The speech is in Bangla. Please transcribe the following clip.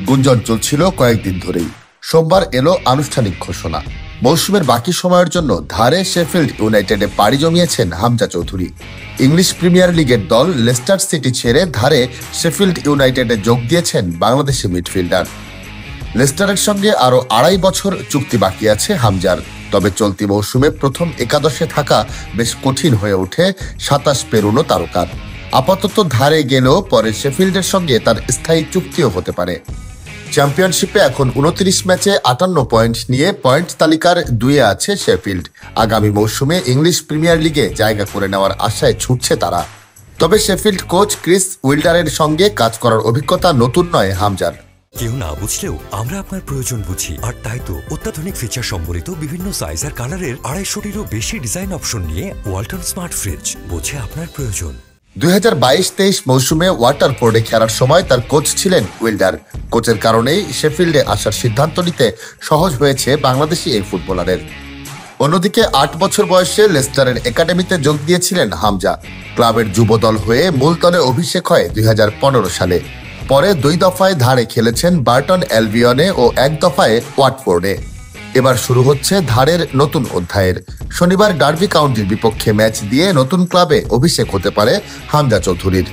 গুঞ্জন চলছিল কয়েকদিন ধরেই। সোমবার এলো আনুষ্ঠানিক ঘোষণা। মৌসুমের বাকি সময়ের জন্য ধারে শেফিল্ড ইউনাইটেডে পাড়ি জমিয়েছেন হামজা চৌধুরী। ইংলিশ প্রিমিয়ার লিগের দল লেস্টার সিটি ছেড়ে ধারে শেফিল্ড ইউনাইটেডে যোগ দিয়েছেন বাংলাদেশি মিডফিল্ডার। লেস্টারের সঙ্গে আরও 2.5 বছর চুক্তি বাকি আছে হামজার। তবে চলতি মৌসুমে প্রথম একাদশে থাকা বেশ কঠিন হয়ে ওঠে 27 পেরোনো তারকার। আপাতত ধারে গেলেও পরে শেফিল্ডের সঙ্গে তার স্থায়ী চুক্তিও হতে পারে। চ্যাম্পিয়নশিপে এখন 29 ম্যাচে 58 পয়েন্ট নিয়ে পয়েন্ট তালিকার 2-এ আছে শেফিল্ড। আগামী মৌসুমে ইংলিশ প্রিমিয়ার লিগে জায়গা করে নেওয়ার আশায় ছুটছে তারা। তবে শেফিল্ড কোচ ক্রিস উইল্ডারের সঙ্গে কাজ করার অভিজ্ঞতা নতুন নয় হামজার। কেউ না বুঝলেও আমরা আপনার প্রয়োজন বুঝি, আর তাই তো অত্যাধুনিক ফিচার সম্বলিত বিভিন্ন সাইজ আর কালারের 250-টিরও বেশি ডিজাইন অপশন নিয়ে ওয়ালটন স্মার্ট ফ্রিজ বোঝে আপনার প্রয়োজন। 2022-23 মৌসুমে ওয়াটারফোর্ডে খেলার সময় তার কোচ ছিলেন উইল্ডার। কোচের কারণেই শেফিল্ডে আসার সিদ্ধান্ত নিতে সহজ হয়েছে বাংলাদেশি এই ফুটবলারের। অন্যদিকে 8 বছর বয়সে লেস্টারের একাডেমিতে যোগ দিয়েছিলেন হামজা। ক্লাবের যুবদল হয়ে মূল দলে অভিষেক হয় 2015 সালে। পরে 2 দফায় ধারে খেলেছেন বার্টন অ্যালবিয়নে ও 1 দফায় ওয়াটফোর্ডে। এবার শুরু হচ্ছে ধারের নতুন অধ্যায়ের। শনিবার ডার্বি কাউন্টির বিপক্ষে ম্যাচ দিয়ে নতুন ক্লাবে অভিষেক হতে পারে হামজা চৌধুরীর।